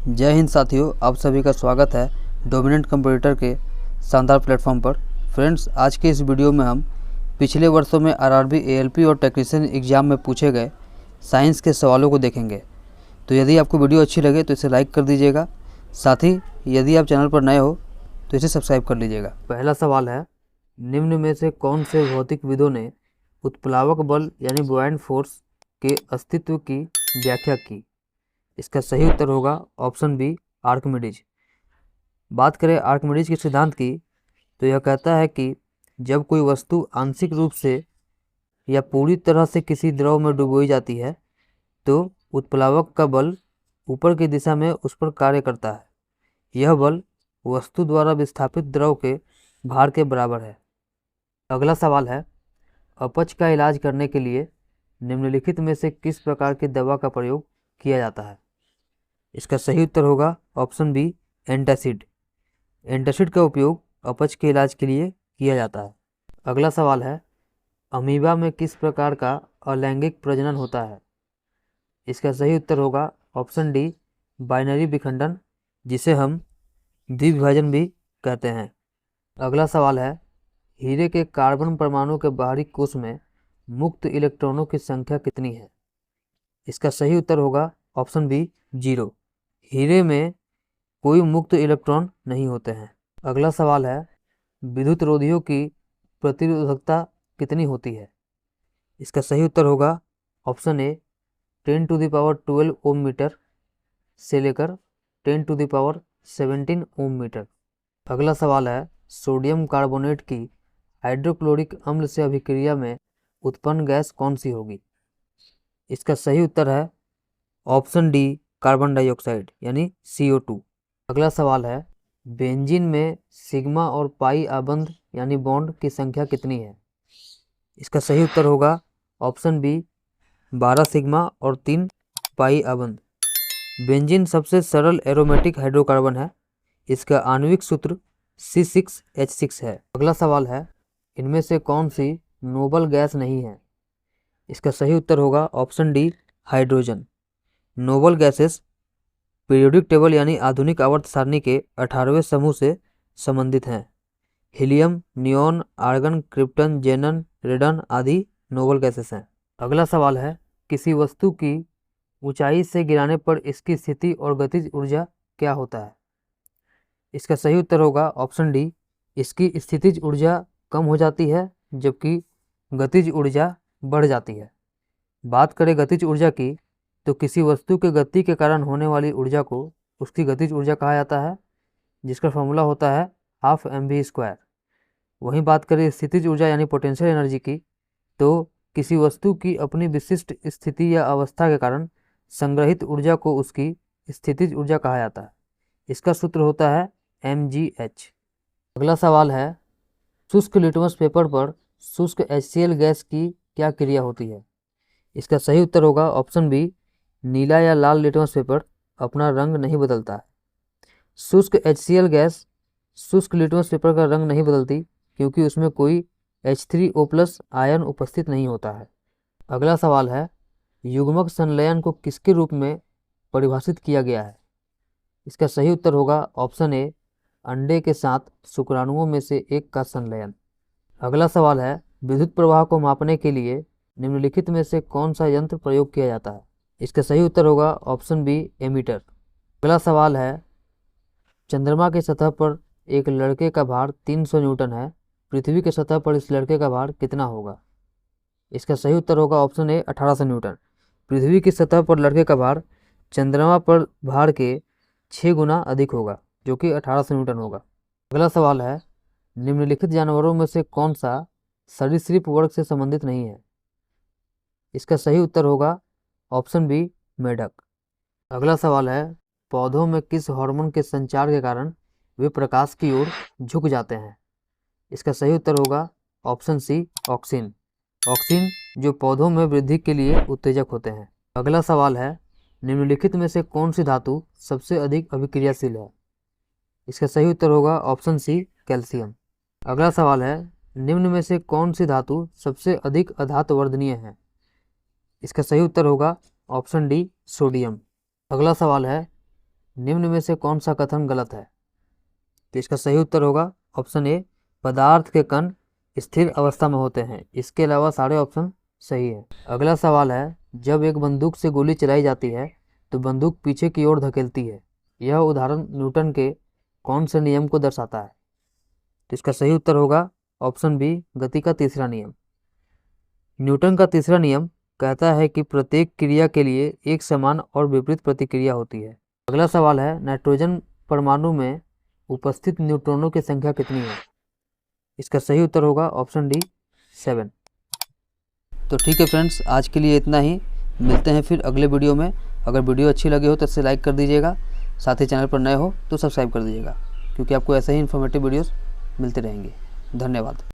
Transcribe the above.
जय हिंद साथियों, आप सभी का स्वागत है डोमिनेंट कंप्यूटर के शानदार प्लेटफॉर्म पर। फ्रेंड्स, आज के इस वीडियो में हम पिछले वर्षों में आरआरबी, एएलपी और टेक्नीशियन एग्जाम में पूछे गए साइंस के सवालों को देखेंगे। तो यदि आपको वीडियो अच्छी लगे तो इसे लाइक कर दीजिएगा। साथ ही यदि आप चैनल पर नए हो तो इसे सब्सक्राइब कर लीजिएगा। पहला सवाल है, निम्न में से कौन से भौतिकविदों ने उत्प्लावक बल यानी बुआयंट फोर्स के अस्तित्व की व्याख्या की? इसका सही उत्तर होगा ऑप्शन बी, आर्किमिडीज। बात करें आर्किमिडीज के सिद्धांत की तो यह कहता है कि जब कोई वस्तु आंशिक रूप से या पूरी तरह से किसी द्रव में डुबोई जाती है तो उत्प्लावक का बल ऊपर की दिशा में उस पर कार्य करता है। यह बल वस्तु द्वारा विस्थापित द्रव के भार के बराबर है। अगला सवाल है, अपच का इलाज करने के लिए निम्नलिखित में से किस प्रकार की दवा का प्रयोग किया जाता है? इसका सही उत्तर होगा ऑप्शन बी, एंटासिड। एंटासिड का उपयोग अपच के इलाज के लिए किया जाता है। अगला सवाल है, अमीबा में किस प्रकार का अलैंगिक प्रजनन होता है? इसका सही उत्तर होगा ऑप्शन डी, बाइनरी विखंडन, जिसे हम द्विविभाजन भी कहते हैं। अगला सवाल है, हीरे के कार्बन परमाणु के बाहरी कोश में मुक्त इलेक्ट्रॉनों की संख्या कितनी है? इसका सही उत्तर होगा ऑप्शन बी, 0। हीरे में कोई मुक्त इलेक्ट्रॉन नहीं होते हैं। अगला सवाल है, विद्युत रोधियों की प्रतिरोधकता कितनी होती है? इसका सही उत्तर होगा ऑप्शन ए, 10⁻12 ओम मीटर से लेकर 10⁻17 ओम मीटर। अगला सवाल है, सोडियम कार्बोनेट की हाइड्रोक्लोरिक अम्ल से अभिक्रिया में उत्पन्न गैस कौन सी होगी? इसका सही उत्तर है ऑप्शन डी, कार्बन डाइऑक्साइड यानी CO2। अगला सवाल है, बेंजीन में सिग्मा और पाई आबंध यानी बॉन्ड की संख्या कितनी है? इसका सही उत्तर होगा ऑप्शन बी, 12 सिग्मा और 3 पाई आबंध। बेंजीन सबसे सरल एरोमेटिक हाइड्रोकार्बन है। इसका आणविक सूत्र C6H6 है। अगला सवाल है, इनमें से कौन सी नोबल गैस नहीं है? इसका सही उत्तर होगा option D, hydrogen. Noble gases periodic table यानी आधुनिक आवर्त सारणी के 18वें समूह से संबंधित हैं। हीलियम, नियॉन, आर्गन, क्रिप्टन, जेनन, रेडन आदि नोबल गैसेस हैं। अगला सवाल है, किसी वस्तु की ऊंचाई से गिराने पर इसकी स्थिति और गतिज ऊर्जा क्या होता है? इसका सही उत्तर होगा ऑप्शन डी, इसकी स्थितिज ऊर्जा कम हो जाती है जबकि गतिज ऊर्जा बढ़ जाती है। बात करें गतिज ऊर्जा की तो किसी वस्तु के गति के कारण होने वाली ऊर्जा को उसकी गतिज ऊर्जा कहा जाता है, जिसका फॉर्मूला होता है ½ mv²। वहीं बात करें स्थितिज ऊर्जा यानी पोटेंशियल एनर्जी की तो किसी वस्तु की अपनी विशिष्ट स्थिति या अवस्था के कारण संग्रहित ऊर्जा को उसकी स्थितिज ऊर्जा कहा जाता है। इसका सूत्र होता है mgh। अगला सवाल है, शुष्क लिटमस पेपर पर शुष्क HCl गैस की क्या क्रिया होती है? इसका सही उत्तर होगा ऑप्शन बी, नीला या लाल लिटमस पेपर अपना रंग नहीं बदलता है। शुष्क HCl गैस शुष्क लिटमस पेपर का रंग नहीं बदलती क्योंकि उसमें कोई H3O+ आयन उपस्थित नहीं होता है। अगला सवाल है, युग्मक संलयन को किसके रूप में परिभाषित किया गया है? इसका सही उत्तर होगा ऑप्शन ए, अंडे के साथ शुक्राणुओं में से एक का संलयन। अगला सवाल है, विद्युत प्रवाह को मापने के लिए निम्नलिखित में से कौन सा यंत्र प्रयोग किया जाता है? इसका सही उत्तर होगा ऑप्शन बी, एमीटर। अगला सवाल है, चंद्रमा की सतह पर एक लड़के का भार 300 न्यूटन है। पृथ्वी की सतह पर इस लड़के का भार कितना होगा? इसका सही उत्तर होगा ऑप्शन ए, 1800 न्यूटन। पृथ्वी की सतह पर लड़के का भार चंद्रमा पर भार के 6 गुना अधिक होगा, जो कि 1800 न्यूटन होगा। अगला सवाल है, निम्नलिखित जानवरों में से कौन सा सरीसृप वर्ग से संबंधित नहीं है? इसका सही उत्तर होगा ऑप्शन बी, मेढक। अगला सवाल है, पौधों में किस हार्मोन के संचार के कारण वे प्रकाश की ओर झुक जाते हैं? इसका सही उत्तर होगा ऑप्शन सी, ऑक्सिन। ऑक्सिन जो पौधों में वृद्धि के लिए उत्तेजक होते हैं। अगला सवाल है, निम्नलिखित में से कौन सी धातु सबसे अधिक अभिक्रियाशील है? इसका सही उत्तर होगा ऑप्शन सी, कैल्शियम। अगला सवाल है, निम्न में से कौन सी धातु सबसे अधिक अधातुवर्धनीय है? इसका सही उत्तर होगा ऑप्शन डी, सोडियम। अगला सवाल है, निम्न में से कौन सा कथन गलत है? तो इसका सही उत्तर होगा ऑप्शन ए, पदार्थ के कण स्थिर अवस्था में होते हैं। इसके अलावा सारे ऑप्शन सही है। अगला सवाल है, जब एक बंदूक से गोली चलाई जाती है तो बंदूक पीछे की ओर धकेलती है। यह उदाहरण न्यूटन के कौन से नियम को दर्शाता है? तो इसका सही उत्तर होगा ऑप्शन बी, गति का तीसरा नियम। न्यूटन का तीसरा नियम कहता है कि प्रत्येक क्रिया के लिए एक समान और विपरीत प्रतिक्रिया होती है। अगला सवाल है, नाइट्रोजन परमाणु में उपस्थित न्यूट्रॉनों की संख्या कितनी है? इसका सही उत्तर होगा ऑप्शन डी, 7। तो ठीक है फ्रेंड्स, आज के लिए इतना ही। मिलते हैं फिर अगले वीडियो में। अगर वीडियो अच्छी लगी हो तो इसे लाइक कर दीजिएगा, साथ ही चैनल पर नए हो तो सब्सक्राइब कर दीजिएगा, क्योंकि आपको ऐसे ही इन्फॉर्मेटिव वीडियोस मिलते रहेंगे। धन्यवाद।